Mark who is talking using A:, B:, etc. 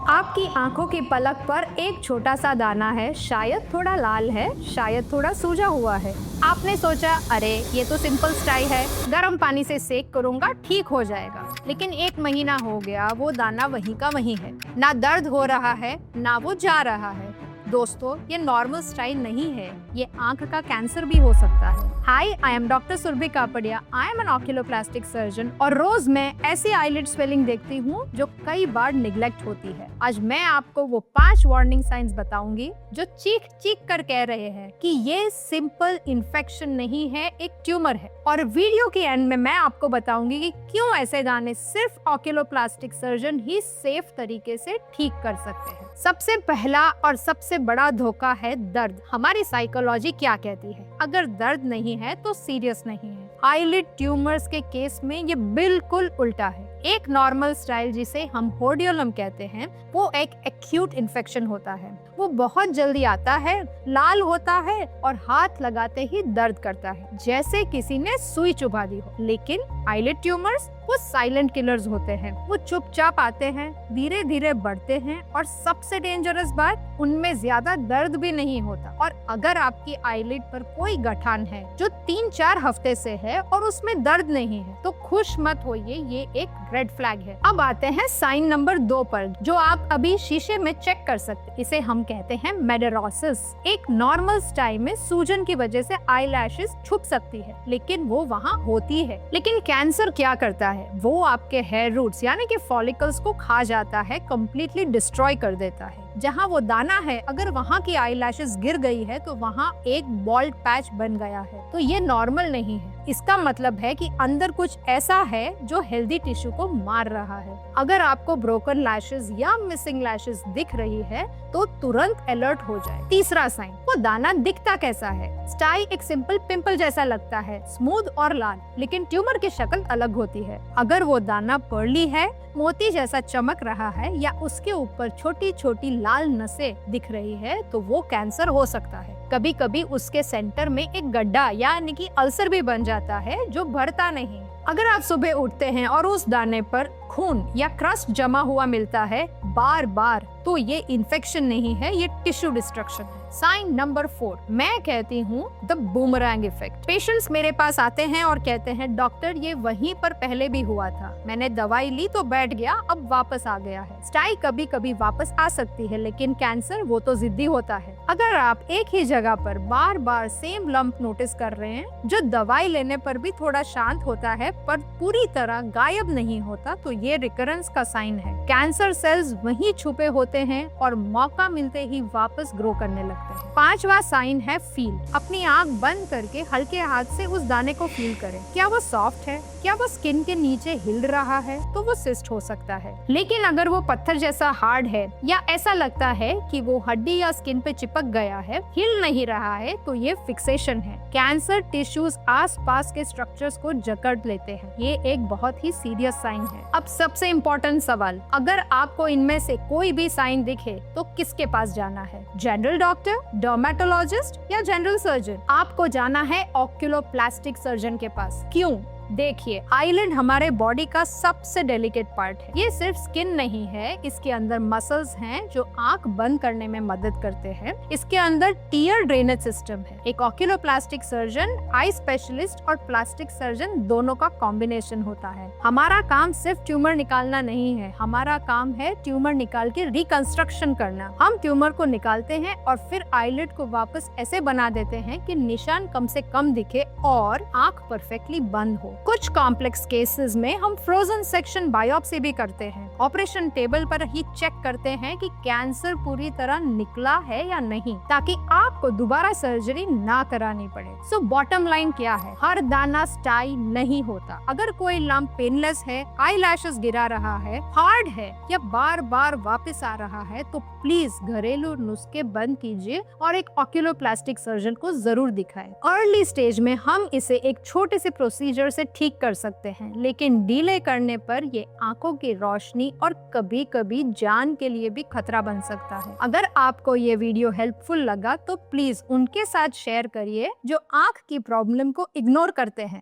A: आपकी आंखों की पलक पर एक छोटा सा दाना है, शायद थोड़ा लाल है, शायद थोड़ा सूजा हुआ है। आपने सोचा, अरे ये तो सिंपल स्टाई है, गर्म पानी से सेक करूंगा ठीक हो जाएगा। लेकिन 1 महीना हो गया, वो दाना वहीं का वहीं है, ना दर्द हो रहा है ना वो जा रहा है। दोस्तों, ये नॉर्मल स्टाइल नहीं है, ये आंख का कैंसर भी हो सकता है। Hi, I am doctor Surbhi Kapadia. I am an oculoplastic surgeon और रोज मैं ऐसी आईलिड स्वेलिंग देखती हूँ जो कई बार निग्लेक्ट होती है। आज मैं आपको वो 5 वार्निंग साइंस बताऊंगी जो चीख चीख कर कह रहे हैं कि ये सिंपल इन्फेक्शन नहीं है, एक ट्यूमर है। और वीडियो के एंड में मैं आपको बताऊंगी कि क्यों ऐसे दाने सिर्फ ऑक्यूलोप्लास्टिक सर्जन ही सेफ तरीके से ठीक कर सकते हैं। सबसे पहला और सबसे बड़ा धोखा है दर्द। हमारी साइकोलॉजी क्या कहती है? अगर दर्द नहीं है तो सीरियस नहीं है। आईलिड ट्यूमर्स के केस में ये बिल्कुल उल्टा है। एक नॉर्मल स्टाइल जिसे हम होडियोलम कहते हैं, वो एक एक्यूट इन्फेक्शन होता है। वो बहुत जल्दी आता है, लाल होता है और हाथ लगाते ही दर्द करता है, जैसे किसी ने सुई चुभा दी हो। लेकिन आईलिड ट्यूमर्स वो साइलेंट किलर्स होते हैं। वो चुपचाप आते हैं, धीरे धीरे बढ़ते हैं और सबसे डेंजरस बात, उनमें ज्यादा दर्द भी नहीं होता। और अगर आपकी आईलिड पर कोई गठान है जो 3-4 हफ्ते से है और उसमें दर्द नहीं है, तो खुश मत होइए, ये एक रेड फ्लैग है। अब आते हैं साइन नंबर 2 पर, जो आप अभी शीशे में चेक कर सकते हैं। इसे हम कहते हैं मेडेरोसिस। एक नॉर्मल स्टाइल में सूजन की वजह से आईलैशेस छुप सकती है, लेकिन वो वहाँ होती है। लेकिन कैंसर क्या करता है? वो आपके हेयर रूट्स यानी कि फॉलिकल्स को खा जाता है, कंप्लीटली डिस्ट्रॉय कर देता है। जहाँ वो दाना है, अगर वहाँ की आईलैशेस गिर गई है तो वहाँ एक बॉल्ड पैच बन गया है। तो ये नॉर्मल नहीं है। इसका मतलब है कि अंदर कुछ ऐसा है जो हेल्दी टिश्यू को मार रहा है। अगर आपको ब्रोकन लैशेस या मिसिंग लैशेस दिख रही है तो तुरंत अलर्ट हो जाए। तीसरा साइन, वो दाना दिखता कैसा है? स्टाई एक सिंपल पिंपल जैसा लगता है, स्मूथ और लाल, लेकिन ट्यूमर की शक्ल अलग होती है। अगर वो दाना पर्ली है, मोती जैसा चमक रहा है या उसके ऊपर छोटी छोटी लाल नसें दिख रही है, तो वो कैंसर हो सकता है। कभी कभी उसके सेंटर में एक गड्ढा यानी कि अल्सर भी बन जाता है जो भरता नहीं। अगर आप सुबह उठते हैं और उस दाने पर खून या क्रस्ट जमा हुआ मिलता है बार बार, तो ये इन्फेक्शन नहीं है, ये टिश्यू डिस्ट्रक्शन है। साइन नंबर 4, मैं कहती हूँ द बूमरैंग इफेक्ट। पेशेंट्स मेरे पास आते हैं और कहते हैं, डॉक्टर ये वहीं पर पहले भी हुआ था, मैंने दवाई ली तो बैठ गया, अब वापस आ गया है। स्टाई कभी कभी वापस आ सकती है, लेकिन कैंसर वो तो जिद्दी होता है। अगर आप एक ही जगह पर बार बार सेम लंप नोटिस कर रहे हैं, जो दवाई लेने पर भी थोड़ा शांत होता है पर पूरी तरह गायब नहीं होता, तो ये रिकरेंस का साइन है। कैंसर सेल्स वहीं छुपे होते हैं और मौका मिलते ही वापस ग्रो करने लगते हैं। 5वां साइन है फील। अपनी आंख बंद करके हल्के हाथ से उस दाने को फील करें। क्या वो सॉफ्ट है? क्या वो स्किन के नीचे हिल रहा है? तो वो सिस्ट हो सकता है। लेकिन अगर वो पत्थर जैसा हार्ड है या ऐसा लगता है कि वो हड्डी या स्किन पे चिपक गया है, हिल नहीं रहा है, तो ये फिक्सेशन है। कैंसर टिश्यूज आसपास के स्ट्रक्चर्स को जकड़ लेते हैं। ये एक बहुत ही सीरियस साइन है। अब सबसे इम्पोर्टेंट सवाल, अगर आपको इनमें से कोई भी साइन दिखे तो किसके पास जाना है? जनरल डॉक्टर, डर्मेटोलॉजिस्ट या जनरल सर्जन? आपको जाना है ऑक्यूलोप्लास्टिक सर्जन के पास। क्यों? देखिए, आईलिड हमारे बॉडी का सबसे डेलिकेट पार्ट है। ये सिर्फ स्किन नहीं है, इसके अंदर मसल्स हैं जो आंख बंद करने में मदद करते हैं। इसके अंदर टीयर ड्रेनेज सिस्टम है। एक ऑक्यूलोप्लास्टिक सर्जन आई स्पेशलिस्ट और प्लास्टिक सर्जन दोनों का कॉम्बिनेशन होता है। हमारा काम सिर्फ ट्यूमर निकालना नहीं है, हमारा काम है ट्यूमर निकाल के रिकंस्ट्रक्शन करना। हम ट्यूमर को निकालते हैं और फिर आईलिड को वापस ऐसे बना देते हैं कि निशान कम से कम दिखे और आंख परफेक्टली बंद हो। कुछ कॉम्प्लेक्स केसेस में हम फ्रोजन सेक्शन बायोप्सी भी करते हैं। ऑपरेशन टेबल पर ही चेक करते हैं कि कैंसर पूरी तरह निकला है या नहीं, ताकि आपको दोबारा सर्जरी ना करानी पड़े। सो बॉटम लाइन क्या है? हर दाना स्टाई नहीं होता। अगर कोई लंप पेनलेस है, आईलैशेस गिरा रहा है, हार्ड है या बार बार वापस आ रहा है, तो प्लीज घरेलू नुस्खे बंद कीजिए और एक ऑक्यूलोप्लास्टिक सर्जन को जरूर दिखाएं। अर्ली स्टेज में हम इसे एक छोटे से प्रोसीजर से ठीक कर सकते हैं, लेकिन डिले करने पर ये आंखों की रोशनी और कभी कभी जान के लिए भी खतरा बन सकता है। अगर आपको ये वीडियो हेल्पफुल लगा तो प्लीज उनके साथ शेयर करिए जो आंख की प्रॉब्लम को इग्नोर करते हैं।